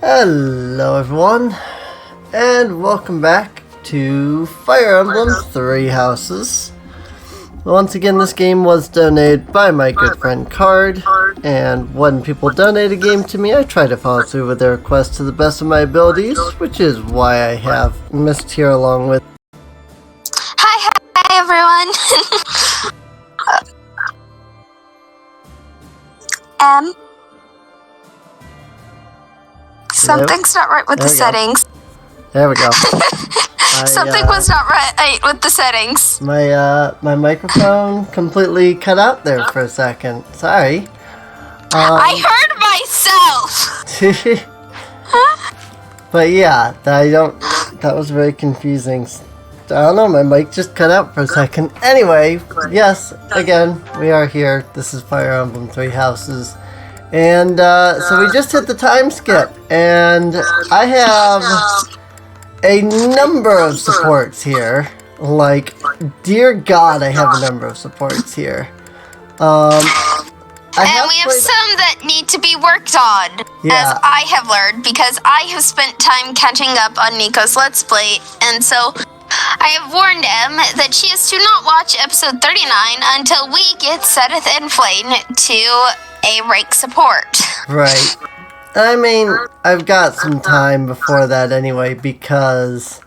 Hello everyone, and welcome back to Fire Emblem Three Houses. Once again, this game was donated by my good friend Card, and when people donate a game to me, I try to follow through with their request to the best of my abilities, which is why I have Mist here along with... Hi everyone! Something's not right with the settings. There we go. Something was not right with the settings. My microphone completely cut out there for a second. Sorry. I heard myself! But yeah, that was very confusing. I don't know, my mic just cut out for a second. Anyway, yes, again, we are here. This is Fire Emblem Three Houses. And so we just hit the time skip, and I have a number of supports here. Like, dear God, I have a number of supports here. And we have some that need to be worked on, as I have learned, because I have spent time catching up on Nico's Let's Play, and so I have warned Em that she is to not watch episode 39 until we get Seth and Flame to a rank support. Right. I mean, I've got some time before that anyway, because,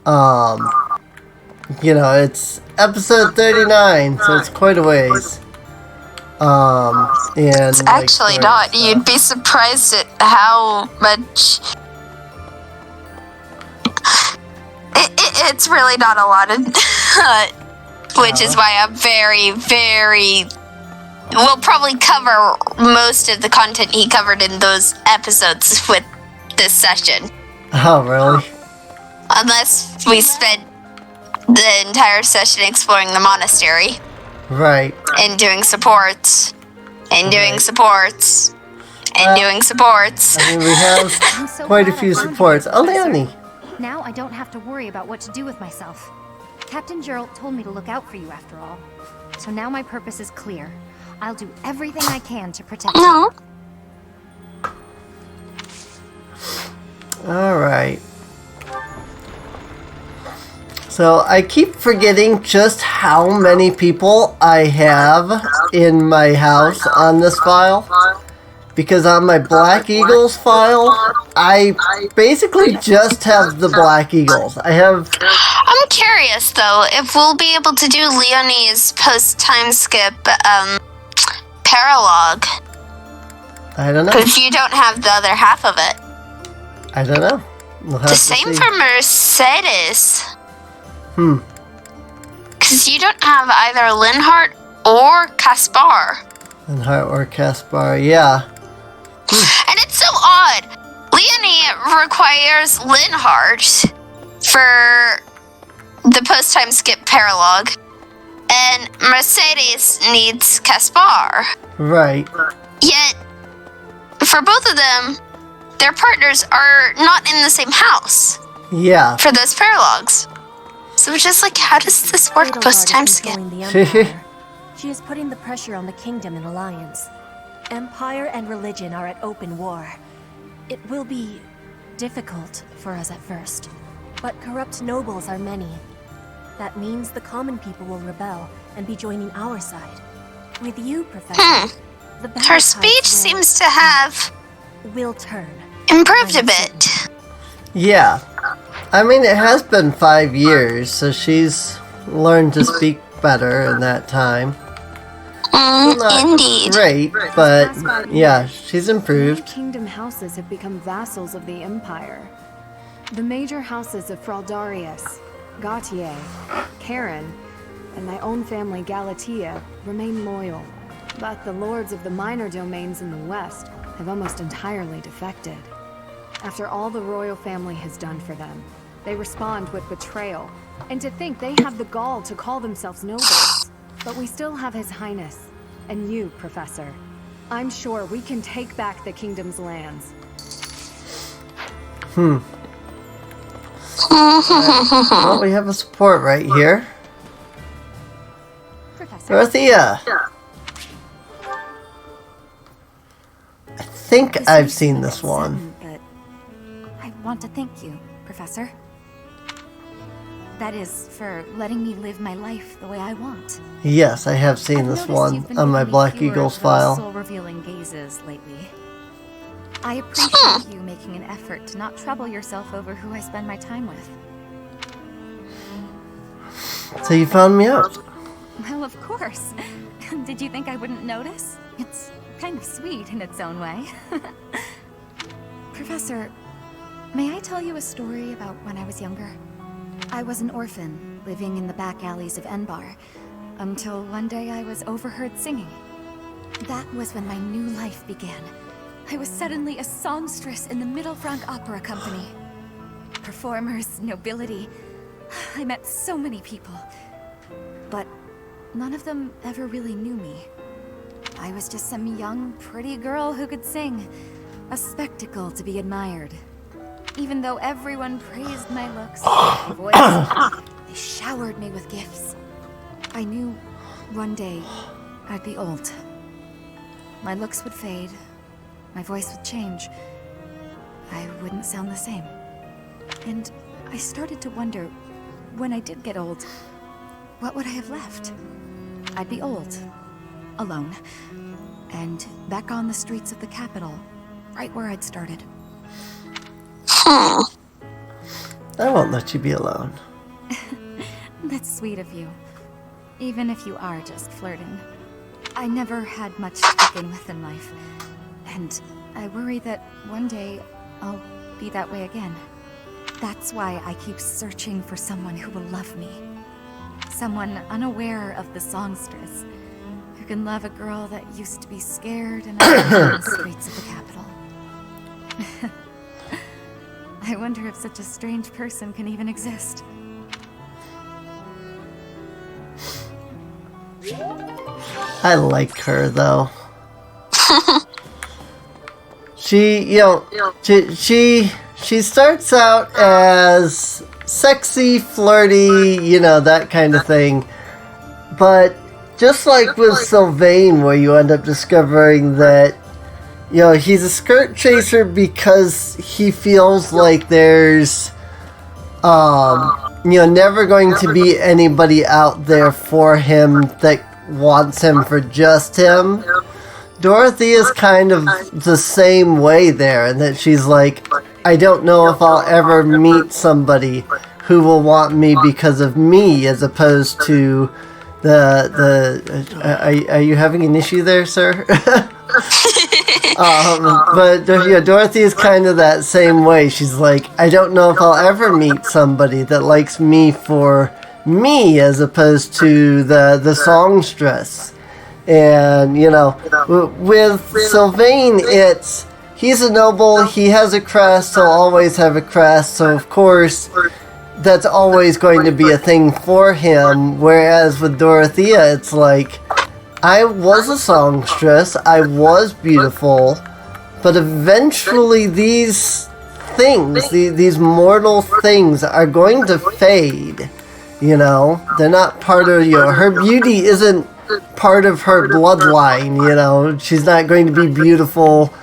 you know, it's episode 39, so it's quite a ways. And it's actually not. You'd be surprised at how much... It's really not a lot of... which is why I'm we'll probably cover most of the content he covered in those episodes with this session. Oh, really? Unless we spent the entire session exploring the monastery. Right. And doing supports. And doing supports. And doing supports. I mean, we have quite a few supports. Oh, Leonie! Now I don't have to worry about what to do with myself. Captain Geralt told me to look out for you after all. So now my purpose is clear. I'll do everything I can to protect you. Alright. So I keep forgetting just how many people I have in my house on this file. Because on my Black Eagles file, I basically just have the Black Eagles. I'm curious though, if we'll be able to do Leonie's post-time skip, paralogue. I don't know. Because you don't have the other half of it. I don't know. We'll have the to same see. for Mercedes. Because you don't have either Linhardt or Caspar. Linhardt or Caspar, yeah. And it's so odd. Leonie requires Linhardt for the post-time skip paralogue. And Mercedes needs Caspar. Right. Yet, for both of them, their partners are not in the same house. Yeah. For those paralogues. So it's just like, how does this work post-time skip? She is putting the pressure on the kingdom in alliance. Empire and religion are at open war. It will be difficult for us at first, but corrupt nobles are many. That means the common people will rebel and be joining our side. With you, Professor, her speech seems to have will turn. Improved a bit. Yeah. I mean, it has been 5 years, so she's learned to speak better in that time. Indeed. Great, but yeah, she's improved. Many kingdom houses have become vassals of the Empire. The major houses of Fraldarius, Gautier, Karen, and my own family Galatea remain loyal. But the lords of the minor domains in the west have almost entirely defected. After all the royal family has done for them, they respond with betrayal. And to think they have the gall to call themselves nobles. But we still have His Highness, and you, Professor. I'm sure we can take back the kingdom's lands. Well, we have a support right here. Professor. Dorothea! I think I've seen this one. But want to thank you, Professor. That is, for letting me live my life the way I want. Yes, I have seen this one on my Black Eagles file. Soul-revealing gazes lately. I appreciate you making an effort to not trouble yourself over who I spend my time with. So you found me out. Well, of course. Did you think I wouldn't notice? It's kind of sweet in its own way. Professor, may I tell you a story about when I was younger? I was an orphan, living in the back alleys of Enbar, until one day I was overheard singing. That was when my new life began. I was suddenly a songstress in the Middle Franc Opera Company. Performers, nobility. I met so many people. But none of them ever really knew me. I was just some young, pretty girl who could sing. A spectacle to be admired. Even though everyone praised my looks, my voice, they showered me with gifts. I knew one day I'd be old. My looks would fade, my voice would change. I wouldn't sound the same. And I started to wonder, when I did get old, what would I have left? I'd be old, alone, and back on the streets of the capital, right where I'd started. I won't let you be alone. That's sweet of you. Even if you are just flirting. I never had much to begin with in life. And I worry that one day I'll be that way again. That's why I keep searching for someone who will love me. Someone unaware of the songstress. Who can love a girl that used to be scared and alone in the streets of the capital. I wonder if such a strange person can even exist. I like her, though. She starts out as sexy, flirty, that kind of thing. But just like with Sylvain, where you end up discovering that he's a skirt chaser because he feels like there's, never going to be anybody out there for him that wants him for just him. Dorothy is kind of the same way there, and that she's like, I don't know if I'll ever meet somebody who will want me because of me, as opposed to are you having an issue there, sir? But Dorothy is kind of that same way. She's like, I don't know if I'll ever meet somebody that likes me for me, as opposed to the songstress. And with Sylvain, he's a noble, he has a crest, he'll always have a crest, so of course that's always going to be a thing for him. Whereas with Dorothea, it's like, I was a songstress, I was beautiful, but eventually these things, these mortal things, are going to fade. They're not part of her beauty isn't part of her bloodline. She's not going to be beautiful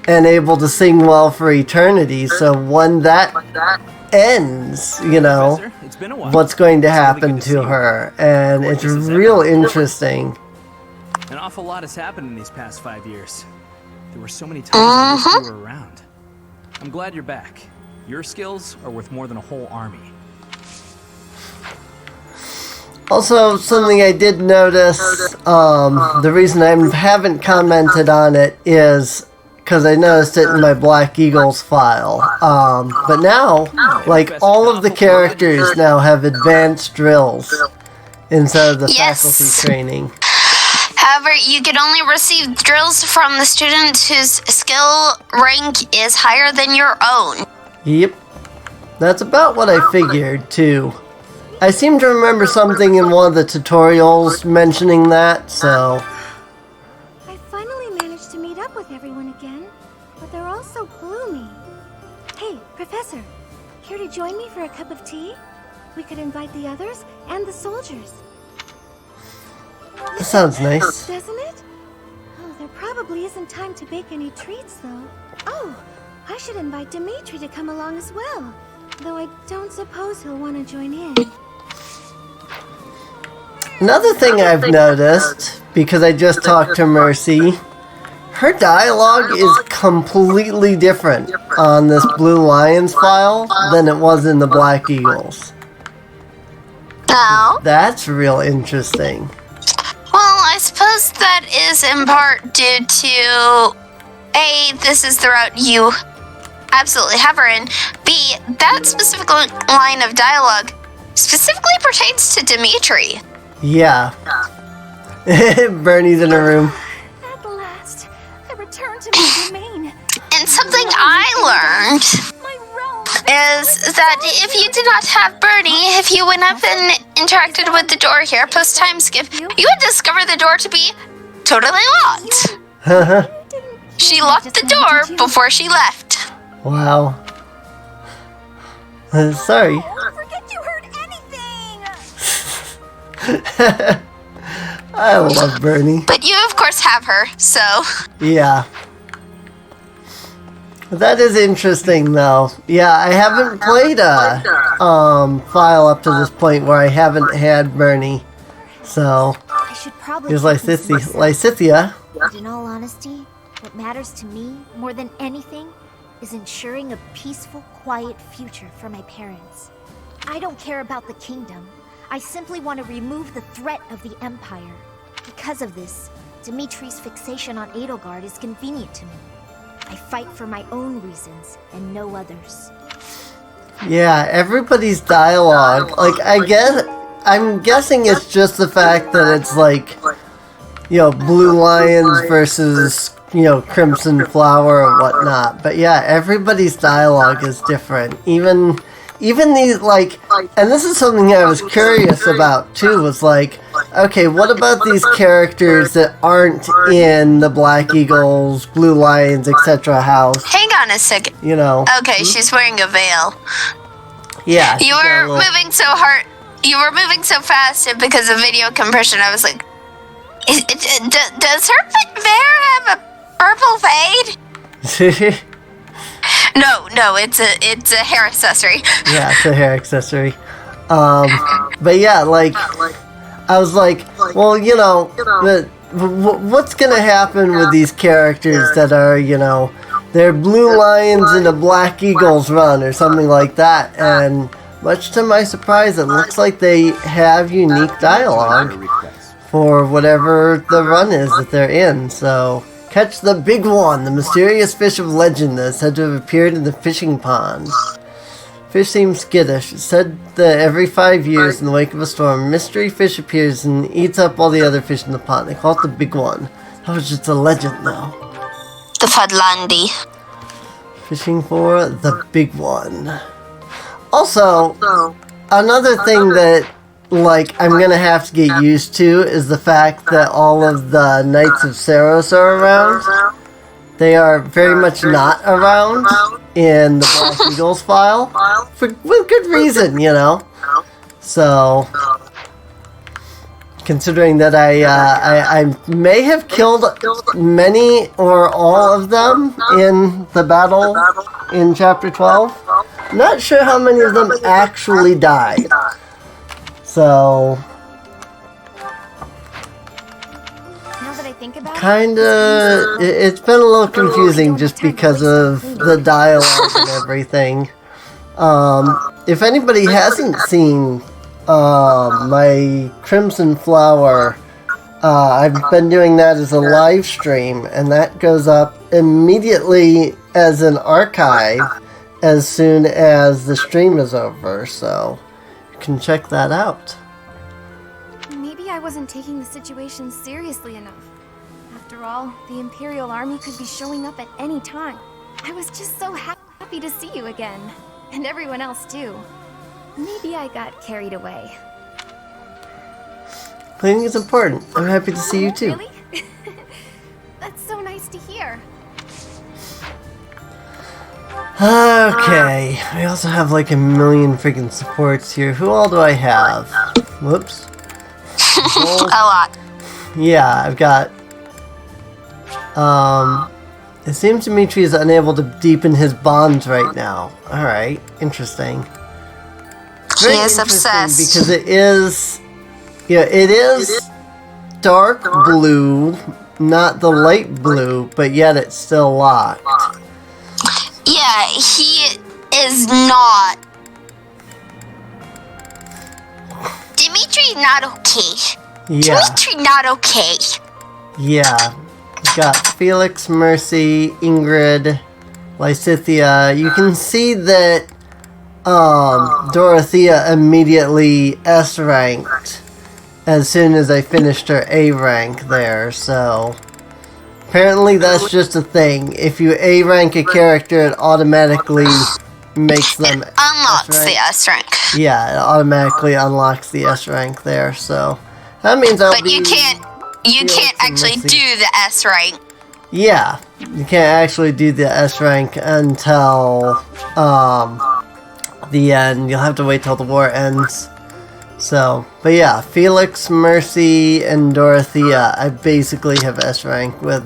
and able to sing well for eternity. So when that ends, what's going to happen to her? And it's real interesting. An awful lot has happened in these past 5 years. There were so many times I wish you were around. I'm glad you're back. Your skills are worth more than a whole army. Also, something I did notice, the reason I haven't commented on it is because I noticed it in my Black Eagles file. But now, like, all of the characters now have advanced drills instead of the faculty training. However, you can only receive drills from the student whose skill rank is higher than your own. Yep. That's about what I figured, too. I seem to remember something in one of the tutorials mentioning that, so... I finally managed to meet up with everyone again, but they're all so gloomy. Hey, Professor, here to join me for a cup of tea? We could invite the others and the soldiers. That sounds nice. Doesn't it? Oh, there probably isn't time to bake any treats, though. Oh, I I should invite Dimitri to come along as well. Though I don't suppose he'll want to join in. Another thing I've noticed, because I just talked to Mercy, her dialogue is completely different on this Blue Lions file than it was in the Black Eagles. No. That's real interesting. Well, I suppose that is in part due to A, this is the route you absolutely have her in. B, that specific line of dialogue specifically pertains to Dimitri. Yeah. Bernie's in her room. At last, I returned to my domain. And something I learned My realm. is that if you did not have Bernie, if you went up and interacted with the door here, post time skip, you would discover the door to be totally locked. She locked the door before she left. Wow. Sorry. Don't forget you heard anything! I love Bernie. But you, of course, have her, so... Yeah. That is interesting, though. Yeah, I haven't played a file up to this point where I haven't had Bernie. So, I should probably here's take this Lysithia. But in all honesty, what matters to me more than anything is ensuring a peaceful, quiet future for my parents. I don't care about the kingdom. I simply want to remove the threat of the Empire. Because of this, Dimitri's fixation on Edelgard is convenient to me. I fight for my own reasons and no others. Yeah, everybody's dialogue. Like, I'm guessing it's just the fact that it's like, you know, Blue Lions versus, you know, Crimson Flower or whatnot. But yeah, everybody's dialogue is different. Even these, like, and this is something I was curious about too, was like, okay, what about these characters that aren't in the Black Eagles, Blue Lions, etc. house? Hang on a second. You know. Okay, she's wearing a veil. Yeah. You were moving so hard. You were moving so fast, and because of video compression, I was like, does her hair have a purple fade? No, it's a hair accessory. Yeah, it's a hair accessory. But yeah, like, I was like, well, you know, what's gonna happen with these characters that are, you know, they're Blue Lions in a Black Eagles run or something like that, and much to my surprise, it looks like they have unique dialogue for whatever the run is that they're in, so... Catch the big one, the mysterious fish of legend that is said to have appeared in the fishing pond. Fish seems skittish. It's said that every 5 years, in the wake of a storm, a mystery fish appears and eats up all the other fish in the pond. They call it the big one. That was just a legend, though. The Fudlandi. Fishing for the big one. Also, another thing that, like, I'm gonna have to get used to is the fact that all of the Knights of Saros are around. They are very much not around in the Black Eagles file, with good reason, you know. So, considering that I may have killed many or all of them in the battle in Chapter 12, I'm not sure how many of them actually died. So, Now that I think about kinda, it's been a little confusing just because of the dialogue and everything. If anybody hasn't seen my Crimson Flower, I've been doing that as a live stream, and that goes up immediately as an archive as soon as the stream is over, so you can check that out. maybe I wasn't taking the situation seriously enough. After all, the Imperial Army could be showing up at any time. I was just so happy to see you again. And everyone else too. Maybe I got carried away. Cleaning is important. I'm happy to see you too. Really? That's so nice to hear. Okay, I also have like a million freaking supports here. Who all do I have? Whoops. A lot. Yeah, I've got It seems Dimitri is unable to deepen his bonds right now. Alright, interesting. He is obsessed. Because it is... Yeah, it is dark blue, not the light blue, but yet it's still locked. Yeah, he is not. Dimitri not okay. Yeah. Dimitri not okay. Yeah. We've got Felix, Mercy, Ingrid, Lysithea. You can see that Dorothea immediately S-ranked as soon as I finished her A rank there, so apparently that's just a thing. If you A rank a character, it automatically makes them unlocks the S rank. Yeah, it automatically unlocks the S rank there, so that means I'll But you can't actually do the S rank. Yeah, you can't actually do the S rank until the end. You'll have to wait till the war ends. So, but yeah, Felix, Mercy, and Dorothea, I basically have S rank with.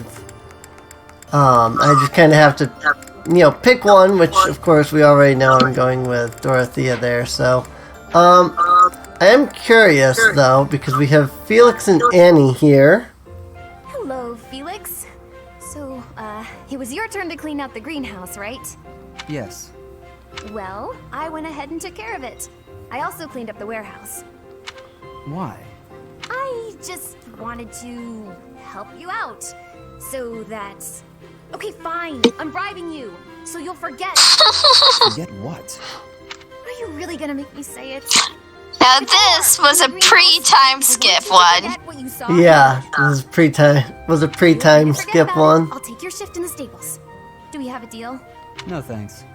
I just kind of have to, pick one, which of course we already know I'm going with Dorothea there. So, I am curious though, because we have Felix and Annie here. Hello, Felix. So, it was your turn to clean out the greenhouse, right? Yes. Well, I went ahead and took care of it. I also cleaned up the warehouse. Why? I just wanted to help you out. So that... Okay, fine. I'm bribing you. So you'll forget. Forget what? Are you really gonna make me say it? Now this was a pre-time skip one. Yeah, this was a pre-time skip one. I'll take your shift in the stables. Do we have a deal? No thanks.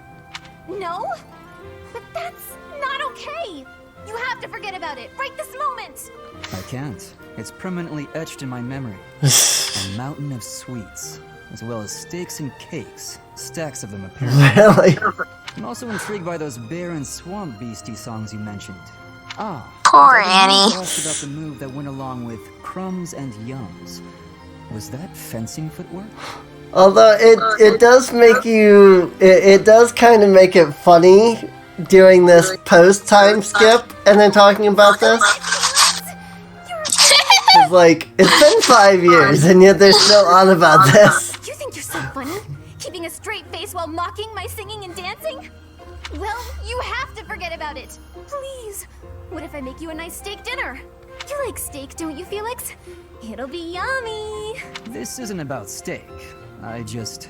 No? But that's not okay! You have to forget about it, right this moment! I can't. It's permanently etched in my memory. A mountain of sweets, as well as steaks and cakes. Stacks of them, apparently. Really? I'm also intrigued by those bear and swamp beastie songs you mentioned. Ah, poor I Annie. asked about the move that went along with crumbs and yums. Was that fencing footwork? Although it does make you, it does kind of make it funny doing this post-time skip and then talking about this. It's like, it's been 5 years and yet they're still on about this. You think you're so funny? Keeping a straight face while mocking my singing and dancing? Well, you have to forget about it. Please. What if I make you a nice steak dinner? You like steak, don't you, Felix? It'll be yummy. This isn't about steak. I just...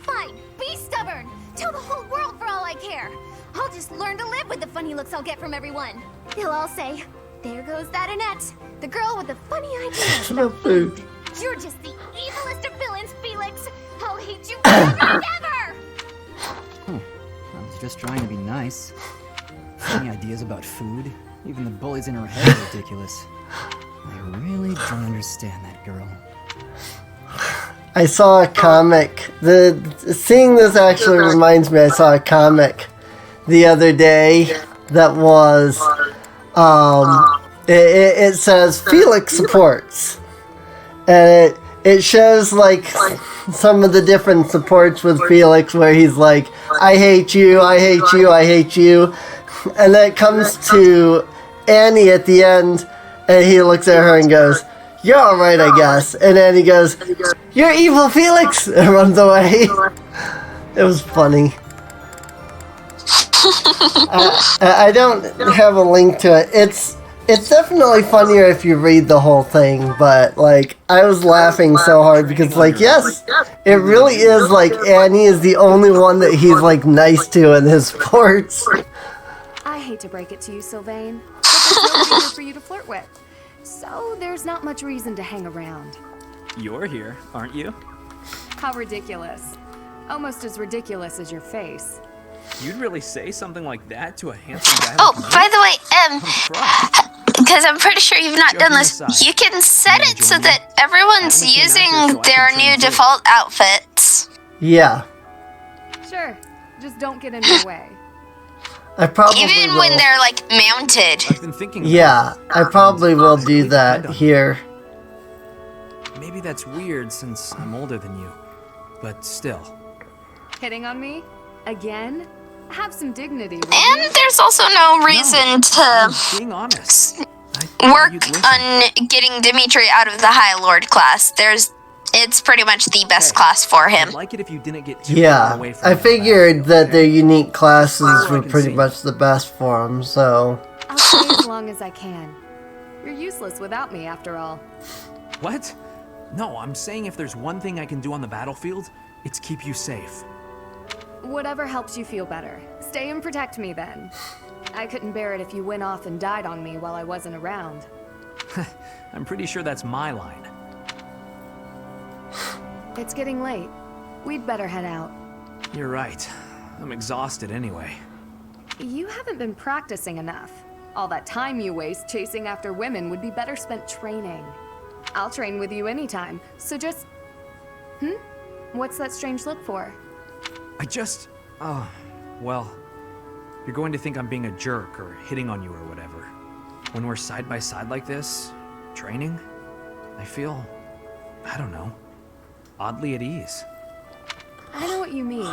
Fine, be stubborn. Tell the whole world for all I care. I'll just learn to live with the funny looks I'll get from everyone. They'll all say, there goes that Annette, the girl with the funny ideas about food. You're just the evilest of villains, Felix. I'll hate you forever and ever. I was just trying to be nice. Funny ideas about food? Even the bullies in her head are ridiculous. I really don't understand that girl. I saw a comic. Seeing this actually reminds me, I saw a comic the other day that was, it says Felix supports. And it shows like some of the different supports with Felix where he's like, I hate you, I hate you, I hate you. And then it comes to Annie at the end and he looks at her and goes, you're alright, I guess. And then he goes, you're evil, Felix! And runs away. It was funny. I don't have a link to it. It's definitely funnier if you read the whole thing, but, like, I was laughing so hard because, like, yes, it really is, like, Annie is the only one that he's, like, nice to in his sports. I hate to break it to you, Sylvain, but there's nobody here for you to flirt with. So there's not much reason to hang around. You're here, aren't you? How ridiculous. Almost as ridiculous as your face. You'd really say something like that to a handsome guy Oh, like me? by the way, because I'm pretty sure you've not done this, you can set it so that everyone's using their new default outfits. Yeah. Sure, just don't get in my way. I probably Even will. when they're, like, mounted. I've been thinking Yeah, I probably will do that here. Maybe that's weird since I'm older than you. but still. Hitting on me? Again? Have some dignity, will And you? there's also no reason I'm to being honest. I thought work you'd listen. on getting Dimitri out of the High Lord class. It's pretty much the best Hey, class for him. I'd like it if you didn't get too far Yeah, away from I that figured battlefield, that okay? their unique classes That's all I were can pretty see. much the best for them, so... I'll stay as long as I can. You're useless without me, after all. What? No, I'm saying if there's one thing I can do on the battlefield, it's keep you safe. Whatever helps you feel better. Stay and protect me, then. I couldn't bear it if you went off and died on me while I wasn't around. I'm pretty sure that's my line. It's getting late. We'd better head out. You're right. I'm exhausted anyway. You haven't been practicing enough. All that time you waste chasing after women would be better spent training. I'll train with you anytime, so just... What's that strange look for? I just... well... You're going to think I'm being a jerk or hitting on you or whatever. When we're side by side like this, training, I feel... I don't know. Oddly at ease. I know what you mean.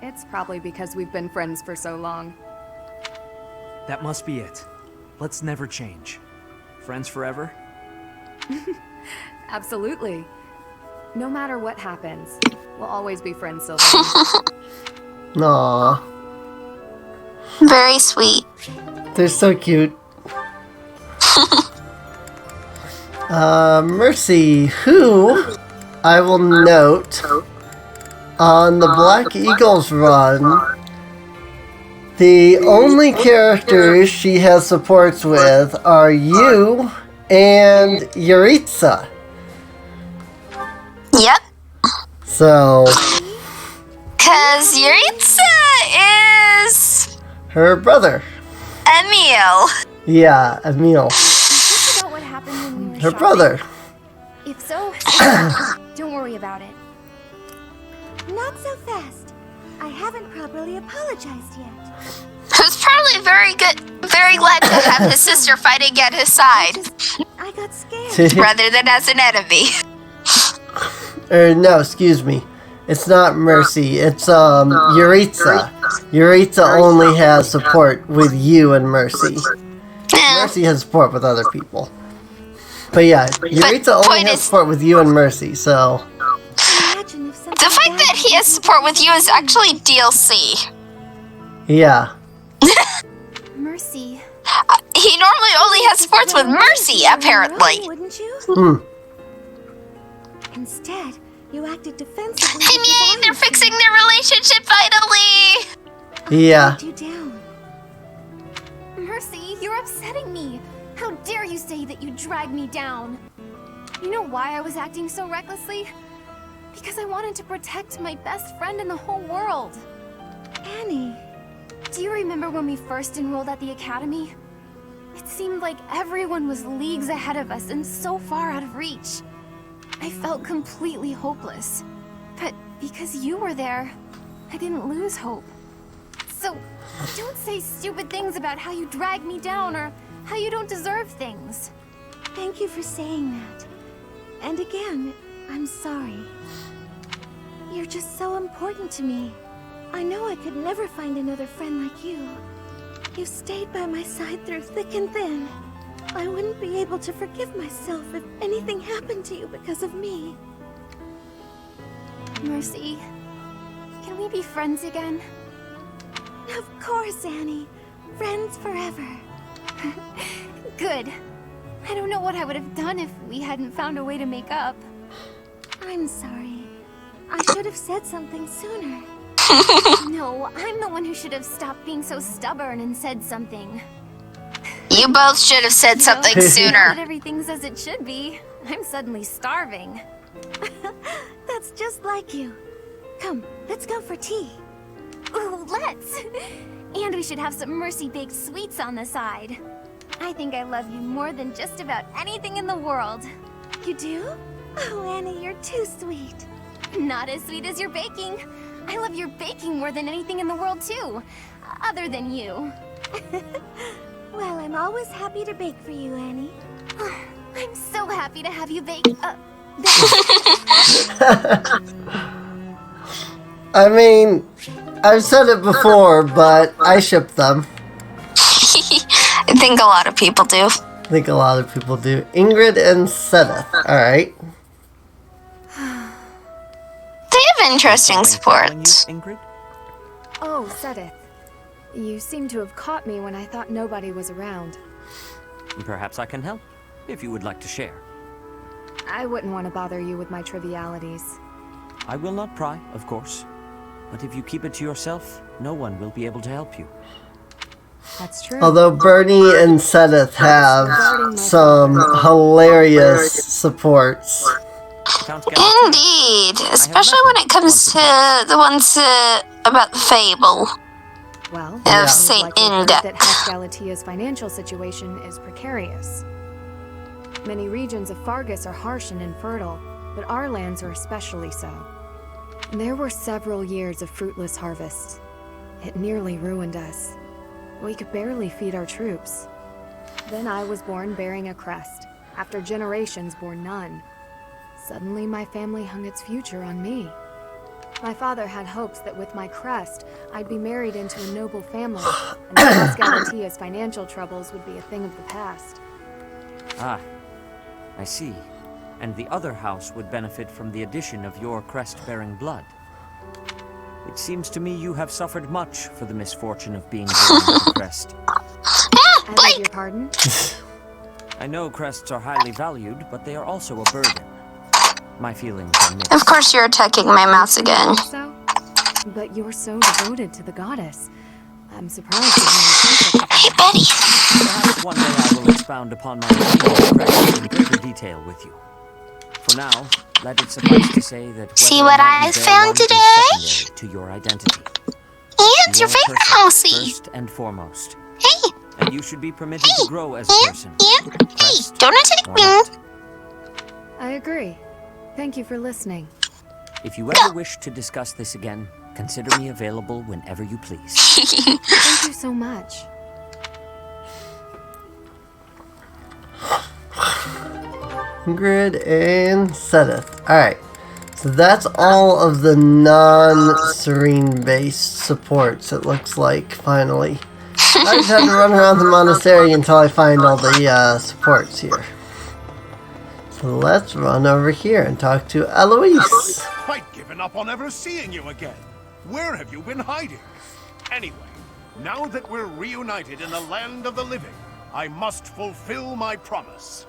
It's probably because we've been friends for so long. That must be it. Let's never change. Friends forever? Absolutely. No matter what happens, we'll always be friends, Sylvia. Aww. Very sweet. They're so cute. Mercy, who, I will note, on the Black Eagles run, the only characters she has supports with are you and Yuritsa. Yep. So, Cause Yuritsa is her brother. Emil. Yeah, Emil. Is this about what happened when we were Her shopping? brother. If so, don't worry about it. Not so fast. I haven't properly apologized yet. Who's probably very glad to have his sister fighting at his side, I got scared. rather than as an enemy. No, excuse me. It's not Mercy. It's Yuritsa. Yuritsa only has support with you and Mercy. Mercy has support with other people. But yeah, Yuritsa only point has is- support with you and Mercy, so... Imagine if something The fact bad that he has support with you is actually DLC. Yeah. Mercy. He normally only has supports with Mercy, apparently. Wouldn't you? Hmm. Instead, you acted defensively. And yay, they're fixing their relationship finally! Yeah. You down. Mercy, you're upsetting me. How dare you say that you dragged me down? You know why I was acting so recklessly? Because I wanted to protect my best friend in the whole world. Annie. Do you remember when we first enrolled at the academy? It seemed like everyone was leagues ahead of us and so far out of reach. I felt completely hopeless. But because you were there, I didn't lose hope. So, don't say stupid things about how you dragged me down or how you don't deserve things. Thank you for saying that. And again, I'm sorry. You're just so important to me. I know I could never find another friend like you. You stayed by my side through thick and thin. I wouldn't be able to forgive myself if anything happened to you because of me. Mercy, can we be friends again? Of course, Annie. Friends forever. Good. I don't know what I would have done if we hadn't found a way to make up. I'm sorry. I should have said something sooner. No, I'm the one who should have stopped being so stubborn and said something. You both should have said something Now sooner. that everything's as it should be, I'm suddenly starving. That's just like you. Come, let's go for tea. Ooh, let's! And we should have some Mercy-baked sweets on the side. I think I love you more than just about anything in the world. You do? Oh, Annie, you're too sweet. Not as sweet as your baking. I love your baking more than anything in the world, too. Other than you. Well, I'm always happy to bake for you, Annie. I'm so happy to have you bake. I mean, I've said it before, but I ship them. I think a lot of people do. I think a lot of people do. Ingrid and Sedith. Alright. They have interesting sports. Ingrid? Oh, Sedith. You seem to have caught me when I thought nobody was around. Perhaps I can help, if you would like to share. I wouldn't want to bother you with my trivialities. I will not pry, of course. But if you keep it to yourself, no one will be able to help you. That's true. Although Bernie and Sedith have some hilarious supports. Indeed, especially when it comes to the ones about the fable Well, of Saint Inda. that House Galatia's financial situation is precarious. Many regions of Fargus are harsh and infertile, but our lands are especially so. There were several years of fruitless harvests. It nearly ruined us. We could barely feed our troops. Then I was born bearing a crest, after generations bore none. Suddenly my family hung its future on me. My father had hopes that with my crest, I'd be married into a noble family, and that House Galatia's financial troubles would be a thing of the past. Ah, I see. And the other house would benefit from the addition of your crest-bearing blood. It seems to me you have suffered much for the misfortune of being born with a crest. I beg your pardon? I know crests are highly valued, but they are also a burden. My feelings are mixed. Of course you're attacking my mouse again. So? But you're so devoted to the goddess. I'm surprised to hear you say such a thing. Hey, Betty. Perhaps one day I will expound upon my opinion of crests in greater detail with you. For now, let it suffice to say that See what I found today? secondary to your identity. It's your favorite housey. First and foremost. Hey, And you should be permitted to grow as a person. hey, Crest don't attack or me. not. I agree. Thank you for listening. If you ever wish to discuss this again, consider me available whenever you please. Thank you so much. Ingrid and Sedith. Alright. So that's all of the non-serene based supports, it looks like, finally. I just have to run around the monastery until I find all the supports here. So let's run over here and talk to Eloise. I'd given up on ever seeing you again. Where have you been hiding? Anyway, now that we're reunited in the land of the living, I must fulfill my promise.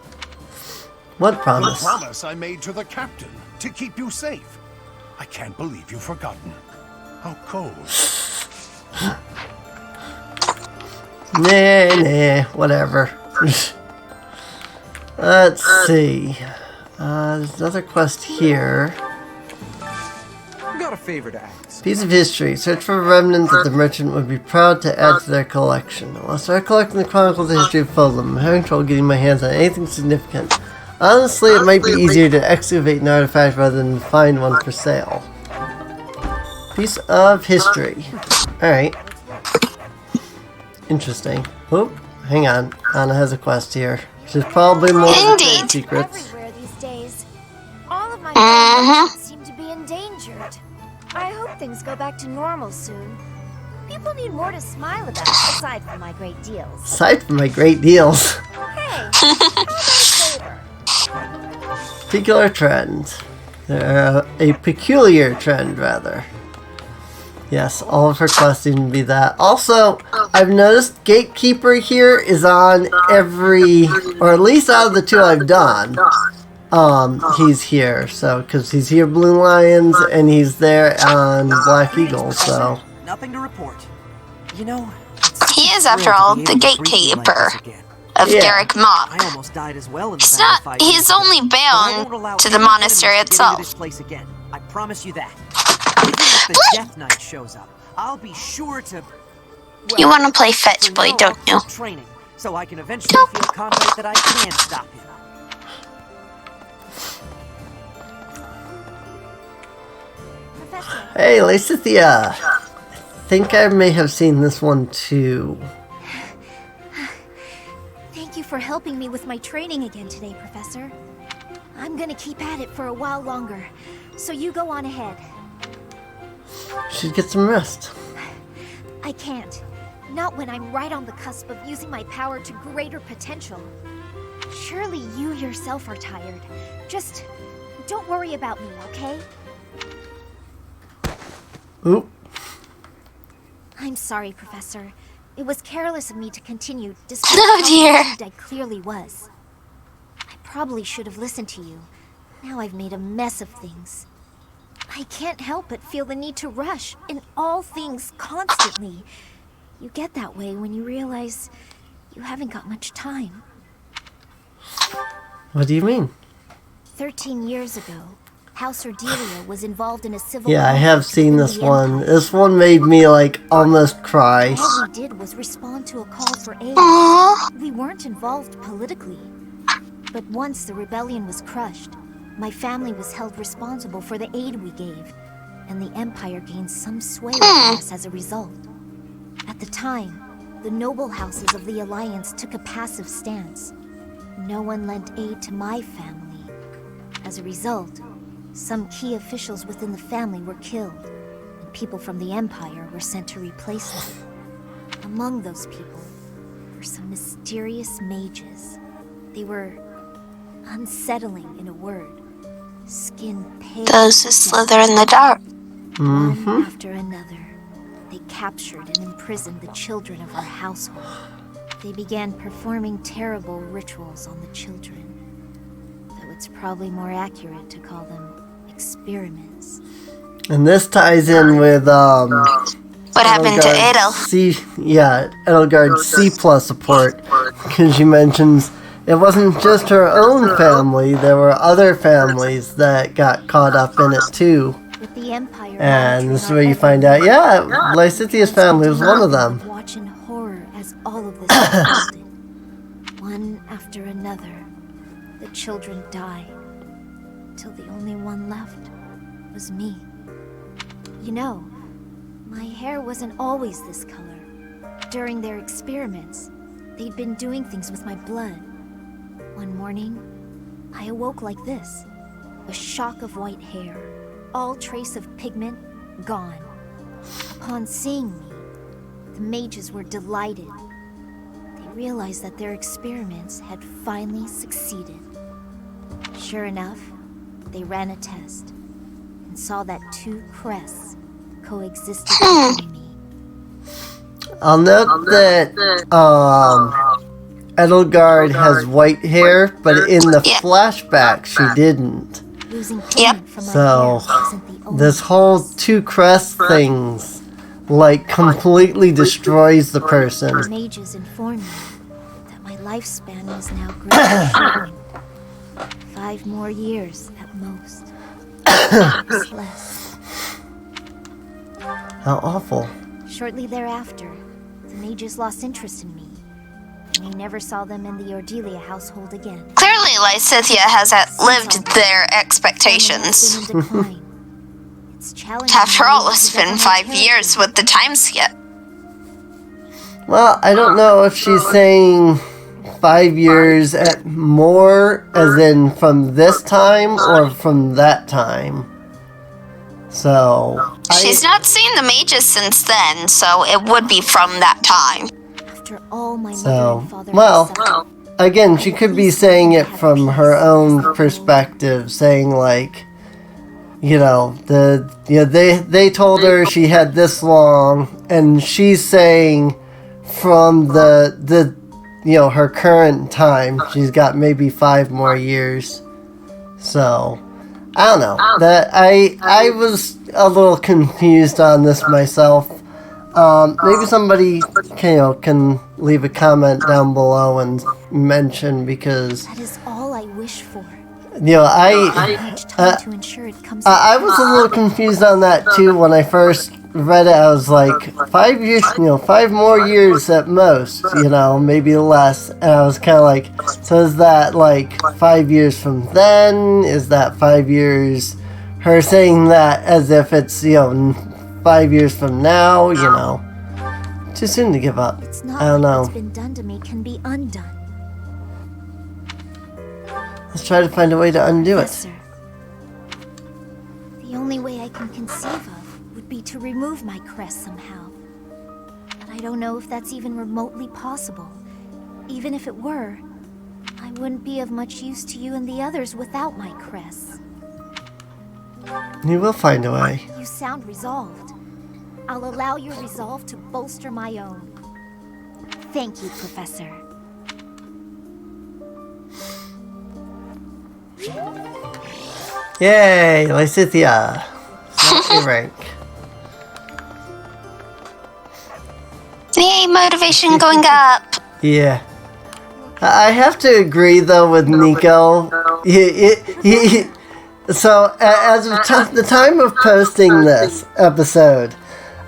What promise? The promise I made to the captain to keep you safe. I can't believe you've forgotten. How cold. Nah, whatever. Let's see. There's another quest here. Got a favor to ask. Piece of history. Search for a remnant that the merchant would be proud to add to their collection. I'll start collecting the chronicles of the history of Fulham. I'm having trouble getting my hands on anything significant. Honestly, it might be easier to excavate an artifact rather than find one for sale. Piece of history. Alright. Interesting. Oop, hang on. Anna has a quest here. There's probably more Indeed. Everywhere secrets. these days. All of my friends seem to be endangered. I hope things go back to normal soon. People need more to smile about, aside from my great deals. Aside from my great deals. Hey, how about a favor? Particular trend. A peculiar trend, rather. Yes, all of her quests seem to be that. Also, I've noticed Gatekeeper here is on every, or at least out of the two I've done, he's here. So, because he's here Blue Lions, and he's there on Black Eagle, so. Nothing to report. You know, He is, after all, the gatekeeper of Garrick Mock. I almost died as well in the He's battle not. fight. He's only But I won't bound allow to the any monastery enemies to get into itself. this place again. I promise you that. Even if the Death Knight shows up, I'll be sure to. Well, You want to play fetch for boy, now, don't you? I'll keep training, so I can eventually feel confident that I can stop him. Professor, Hey, Lysithia. I think I may have seen this one too. thank you for helping me with my training again today, Professor. I'm gonna keep at it for a while longer, so you go on ahead. Should get some rest. I can't. Not when I'm right on the cusp of using my power to greater potential. Surely you yourself are tired. Just don't worry about me, okay? Oop. I'm sorry, Professor. It was careless of me to continue, despite Oh, how dear. fatigued I clearly was. I probably should have listened to you. Now I've made a mess of things. I can't help but feel the need to rush in all things constantly. You get that way when you realize you haven't got much time. What do you mean? 13 years ago, House Ordelia was involved in a civil Yeah, I war have seen within this the one. Empire. This one made me like almost cry. All we did was respond to a call for aid. Aww. We weren't involved politically. But once the rebellion was crushed, my family was held responsible for the aid we gave, and the Empire gained some sway over us as a result. At the time, the noble houses of the Alliance took a passive stance. No one lent aid to my family. As a result, some key officials within the family were killed, and people from the Empire were sent to replace them. Among those people were some mysterious mages. They were unsettling, in a word. Skin pale. Those who slither in the dark. One after another, they captured and imprisoned the children of our household. They began performing terrible rituals on the children. Though it's probably more accurate to call them experiments. And this ties in with What happened to Adel? Edelgard's C+ support, because she mentions it wasn't just her own family, there were other families that got caught up in it too. With the Empire, And this is where you find out, yeah, Lysithia's family was one of them. Watch in horror as all of this unfolded. One after another, the children died, till the only one left was me. You know, my hair wasn't always this color. During their experiments, they'd been doing things with my blood. One morning, I awoke like this, a shock of white hair, all trace of pigment gone. Upon seeing me, the mages were delighted. They realized that their experiments had finally succeeded. Sure enough, they ran a test and saw that 2 crests coexisted between me. I'll note that Edelgard has white hair, but in the flashback she didn't. Losing pigment from my So hair wasn't the only this whole 2 crest things like completely destroys the person. Mages informed me that my lifespan was now greatly shortened. 5 more years at most. Perhaps less. How awful. Shortly thereafter, the mages lost interest in me, and I never saw them in the Ordelia household again. Clearly, Lysithia has outlived their expectations. It's been in decline. It's challenging. After all, it's been 5 years with the time skip. Well, I don't know if she's saying 5 years at more, as in from this time or from that time. So She's not seen the mages since then, so it would be from that time. After all my mother So, and father well, had suffered, again, she could be saying it from her own perspective, saying like, you know, they told her she had this long, and she's saying from the her current time, she's got maybe 5 more years. So I don't know. That I was a little confused on this myself. Maybe somebody can leave a comment down below and mention, because that is all I wish for. I was a little confused on that too when I first read it. I was like, 5 years, 5 more years at most, maybe less. And I was kind of like, so is that like 5 years from then? Is that 5 years? Her saying that as if it's 5 years from now, Too soon to give up. It's not I don't know. what's been done to me can be undone. Let's try to find a way to undo it. Professor, the only way I can conceive of would would be to remove my crest somehow. But I don't know if that's even remotely possible. Even if it were, I wouldn't be of much use to you and the others without my crest. You will find a way. You sound resolved. I'll allow your resolve to bolster my own. Thank you, Professor. Yay, Lysithia. Not rank. Yay, motivation going up. Yeah. I have to agree though with Nico. So as of the time of posting this episode,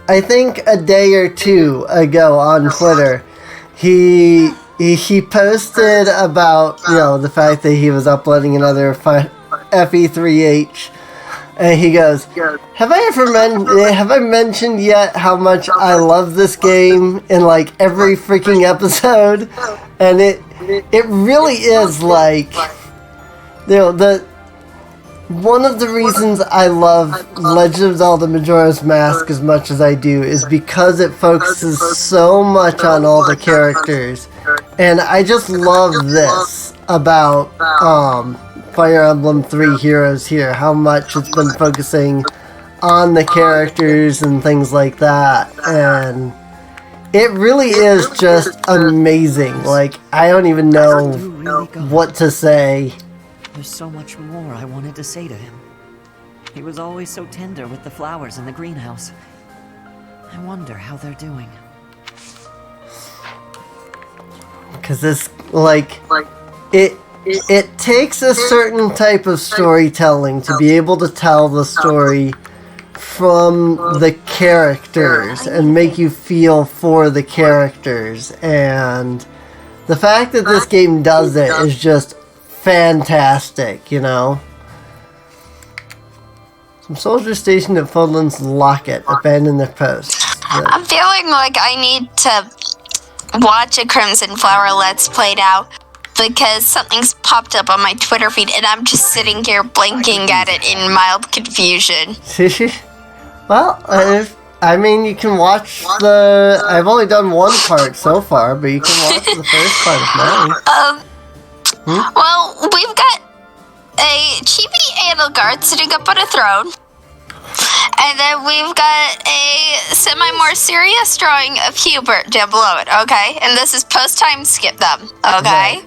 I think a day or two ago on Twitter, he posted about, you know, the fact that he was uploading another FE3H, and he goes, have I mentioned yet how much I love this game in like every freaking episode? And it really is like, you know, one of the reasons I love Legend of Zelda Majora's Mask as much as I do is because it focuses so much on all the characters. And I just love this about Fire Emblem Three Heroes here, how much it's been focusing on the characters and things like that. And it really is just amazing. Like, I don't even know what to say. There's so much more I wanted to say to him. He was always so tender with the flowers in the greenhouse. I wonder how they're doing. Because this, like, it takes a certain type of storytelling to be able to tell the story from the characters and make you feel for the characters. And the fact that this game does it is just fantastic, you know. Some soldiers stationed at Fodlan's Locket abandoned their post. I'm feeling like I need to watch a Crimson Flower Let's Play now, because something's popped up on my Twitter feed and I'm just sitting here blinking at it in mild confusion. Well, I mean, you can watch I've only done one part so far, but you can watch the first part of mine. Well, we've got a chibi Edelgard sitting up on a throne. And then we've got a semi-more serious drawing of Hubert down below it, okay? And this is post-time skip them, okay?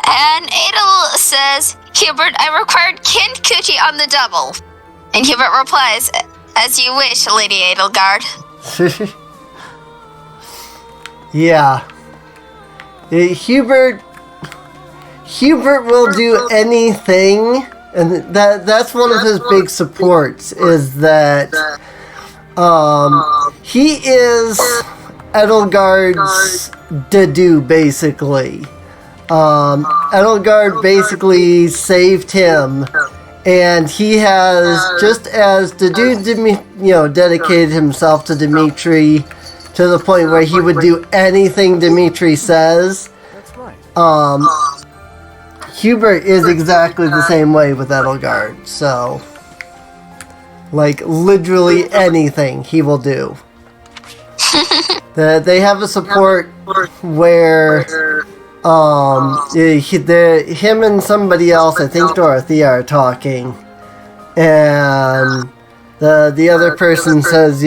And Adel says, Hubert, I required Kent Coochie on the double. And Hubert replies, as you wish, Lady Edelgard. Yeah. Hubert will do anything, and that's one of his big supports, is that he is Edelgard's Dedu, basically. Edelgard basically saved him, and he has, just as Dedu dedicated himself to Dimitri to the point where he would do anything Dimitri says. That's right. Hubert is exactly the same way with Edelgard, so like literally anything he will do. They have a support where him and somebody else, I think Dorothea, are talking, and the other person says,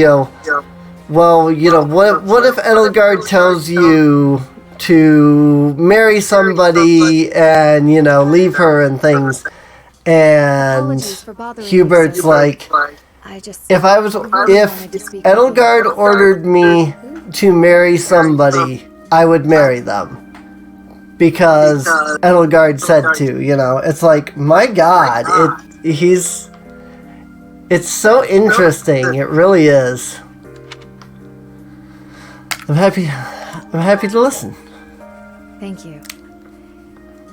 well, what if Edelgard tells you to marry somebody and, leave her and things? And Hubert's like, if Edelgard ordered me to marry somebody, I would marry them. Because Edelgard said to, It's like, my God, it's so interesting, it really is. I'm happy to listen. Thank you.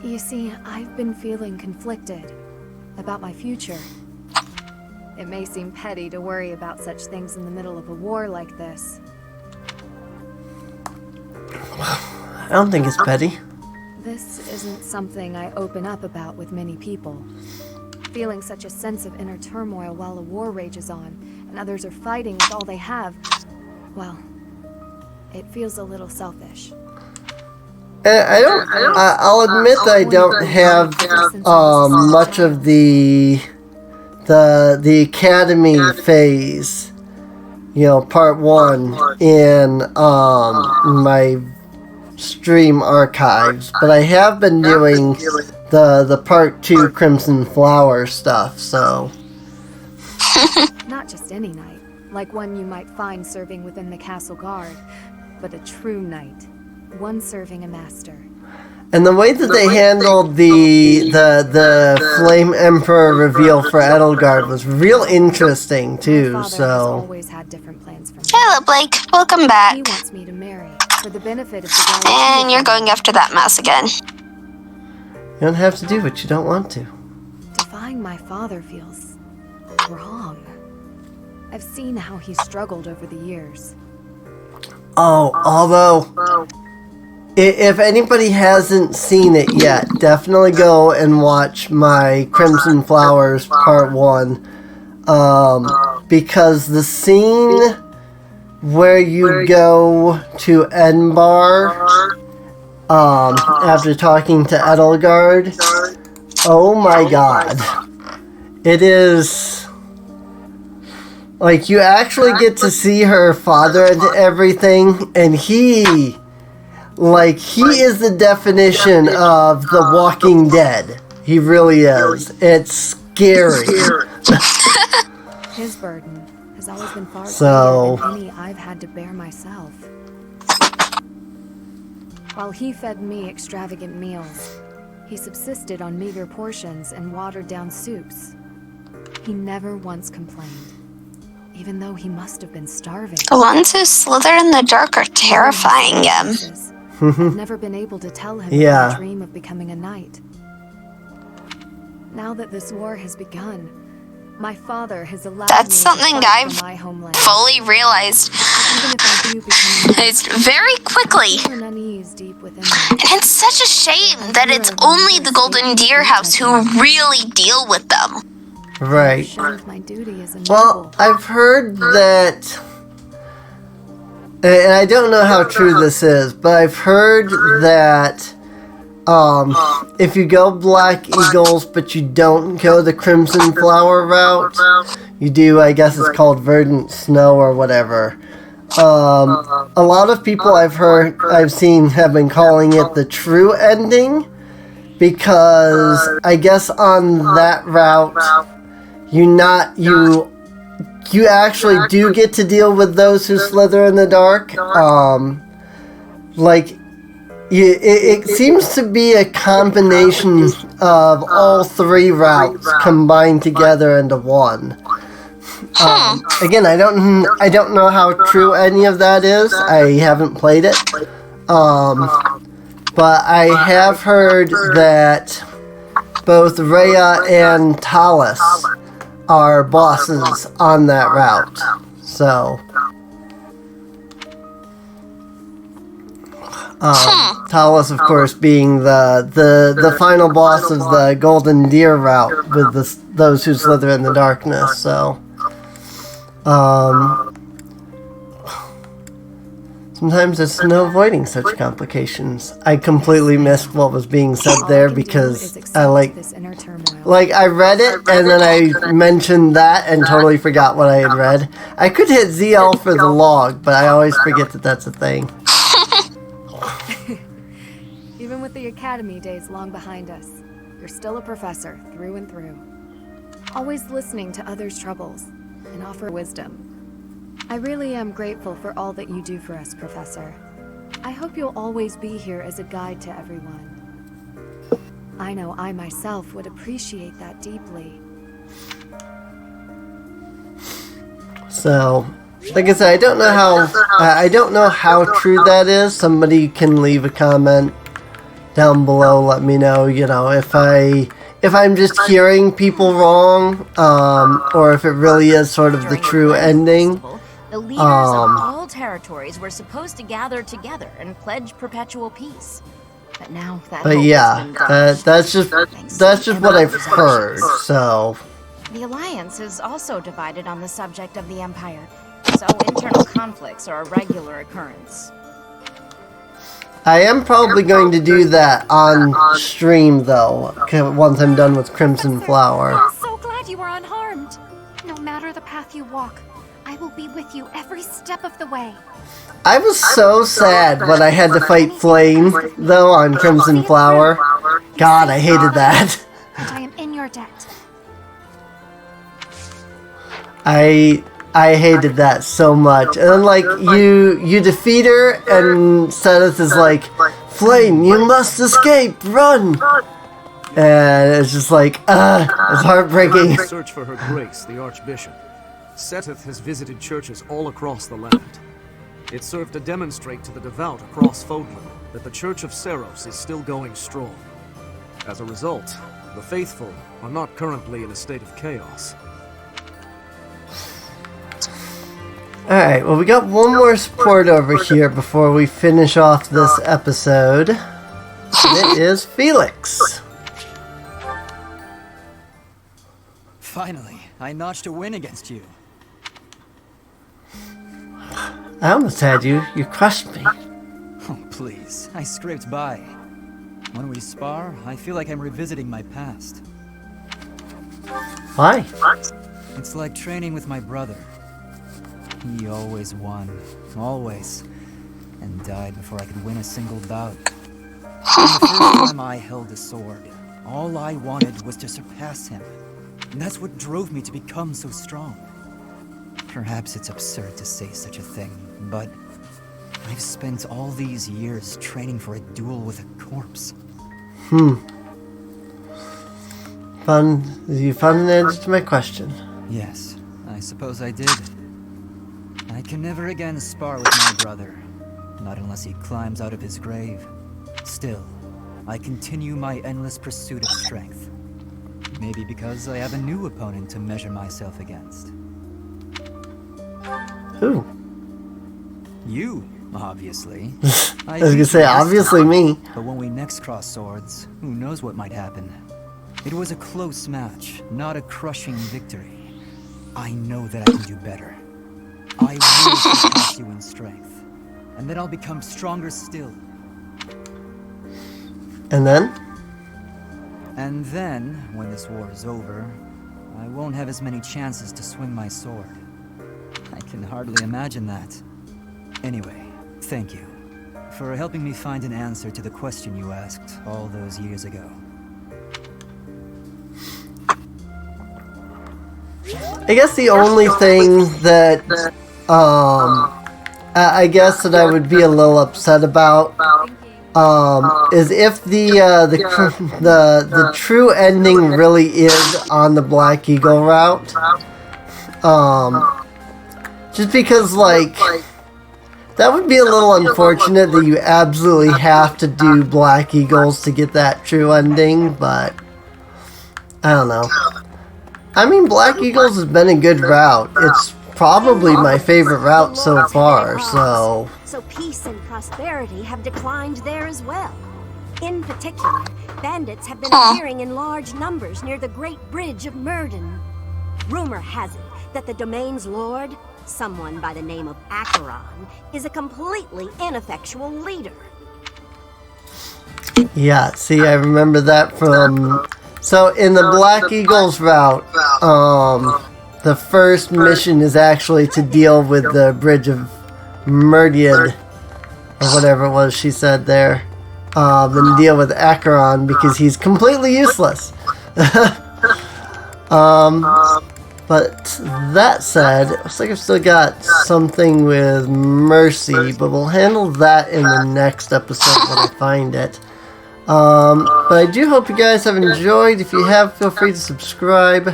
You see, I've been feeling conflicted about my future. It may seem petty to worry about such things in the middle of a war like this. I don't think it's petty. This isn't something I open up about with many people. Feeling such a sense of inner turmoil while a war rages on, and others are fighting with all they have, well, it feels a little selfish. I'll admit that I don't have much of the academy phase, you know, part 1 in my stream archives, but I have been doing the part 2 Crimson Flower stuff, so. Not just any knight, like one you might find serving within the castle guard, but a true knight, one serving a master. And the way that they handled the Flame Emperor reveal for Edelgard was real interesting too. So. Always had different plans for me. Hello, Blake. Welcome back. He wants me to marry for the benefit of the And you're going after that mouse again. You don't have to do what you don't want to. Defying my father feels wrong. I've seen how he struggled over the years. Oh, although, if anybody hasn't seen it yet, definitely go and watch my Crimson Flowers Part 1. Because the scene where you go to Enbar, after talking to Edelgard, oh my god. It is... Like, you actually get to see her father and everything, and he... Like, he is the definition of the Walking Dead. He really is. It's scary. His burden has always been far So... greater than any I've had to bear myself. While he fed me extravagant meals, he subsisted on meager portions and watered-down soups. He never once complained, even though he must have been starving. The ones who slither in the dark are terrifying him. I've never been able to tell him Yeah. my dream of becoming a knight. Now that this war has begun, my father has allowed That's me something to fight I've for my homeland. fully realized. Even if I do become a knight, It's very quickly. I feel an unease deep within me. And it's such a shame that it's only the Golden Deer House who really deal with them. Right. Shunned my duty as a Well, noble. I've heard that... And I don't know how true this is, but I've heard that... if you go Black Eagles, but you don't go the Crimson Flower route, you do, I guess it's called Verdant Snow or whatever. A lot of people I've seen have been calling it the true ending, because I guess on that route, you actually do get to deal with those who slither in the dark. It seems to be a combination of all 3 routes combined together into one. Again, I don't know how true any of that is. I haven't played it. But I have heard that both Rhea and Talus are bosses on that route. So... Talus, of course, being the final boss of the Golden Deer route with those who slither in the darkness. So, sometimes there's no avoiding such complications. I completely missed what was being said there because I I read it and then I mentioned that and totally forgot what I had read. I could hit ZL for the log, but I always forget that that's a thing. Even with the academy days long behind us, you're still a professor through and through. Always listening to others' troubles and offer wisdom. I really am grateful for all that you do for us, Professor. I hope you'll always be here as a guide to everyone. I know I myself would appreciate that deeply. So, like I said, I don't know how true that is. Somebody can leave a comment down below, let me know, if I'm just hearing people wrong, or if it really is sort of the true ending. The leaders of all territories were supposed to gather together and pledge perpetual peace. But now that But yeah, that's just what I've heard, so... The Alliance is also divided on the subject of the Empire, so internal conflicts are a regular occurrence. I am probably going to do that on stream, though, once I'm done with Crimson Flower. I'm so glad you are unharmed. No matter the path you walk, I will be with you every step of the way. I was so sad when I had to fight Flame, though, on Crimson Flower. God, I hated that. And I am in your debt. I hated that so much. And then, like, you defeat her, and Zenith is like, Flame, you must escape, run! And it's just like, it's heartbreaking. Search for her grace, the Archbishop. Seteth has visited churches all across the land. It served to demonstrate to the devout across Fodlan that the Church of Seros is still going strong. As a result, the faithful are not currently in a state of chaos. Alright, well, we got one more support over here before we finish off this episode. And it is Felix. Finally, I notched a win against you. I almost had you. You crushed me. Oh, please. I scraped by. When we spar, I feel like I'm revisiting my past. Why? It's like training with my brother. He always won. Always. And died before I could win a single bout. And the first time I held a sword, all I wanted was to surpass him. And that's what drove me to become so strong. Perhaps it's absurd to say such a thing, but I've spent all these years training for a duel with a corpse. You found an answer to my question. Yes, I suppose I did. I can never again spar with my brother, not unless he climbs out of his grave. Still, I continue my endless pursuit of strength. Maybe because I have a new opponent to measure myself against. Who? You, obviously. I was gonna say, obviously me. But when we next cross swords, who knows what might happen. It was a close match, not a crushing victory. I know that I can do better. I will surpass you in strength, and then I'll become stronger still. And then? And then, when this war is over, I won't have as many chances to swing my sword. I can hardly imagine that. Anyway, thank you for helping me find an answer to the question you asked all those years ago. I guess the only thing that, I guess that I would be a little upset about, is if the true ending really is on the Black Eagle route. Just because, like, that would be a little unfortunate that you absolutely have to do Black Eagles to get that true ending, but I don't know. I mean, Black Eagles has been a good route. It's probably my favorite route so far, so... So peace and prosperity have declined there as well. In particular, bandits have been appearing in large numbers near the Great Bridge of Murden. Rumor has it that the domain's lord, someone by the name of Acheron, is a completely ineffectual leader. Yeah, see, I remember that from... So, in the Black Eagles route, the first mission is actually to deal with the Bridge of Murdiad, or whatever it was she said there, then deal with Acheron, because he's completely useless. But that said, it looks like I've still got something with Mercy, but we'll handle that in the next episode when I find it. But I do hope you guys have enjoyed. If you have, feel free to subscribe.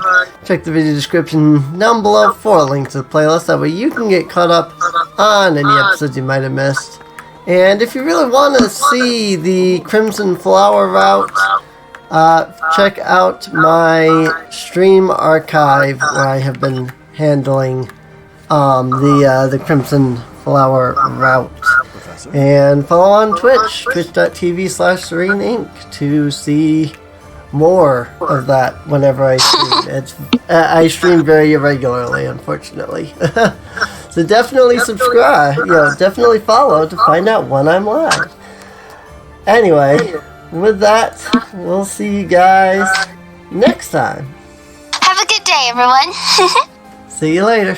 Check the video description down below for a link to the playlist. That way you can get caught up on any episodes you might have missed. And if you really want to see the Crimson Flower route, check out my stream archive where I have been handling the Crimson Flower route. And follow on Twitch, twitch.tv/SereneInc, to see more of that whenever I stream. I stream very irregularly, unfortunately. So definitely subscribe, definitely follow to find out when I'm live. Anyway, with that, we'll see you guys next time. Have a good day, everyone. See you later.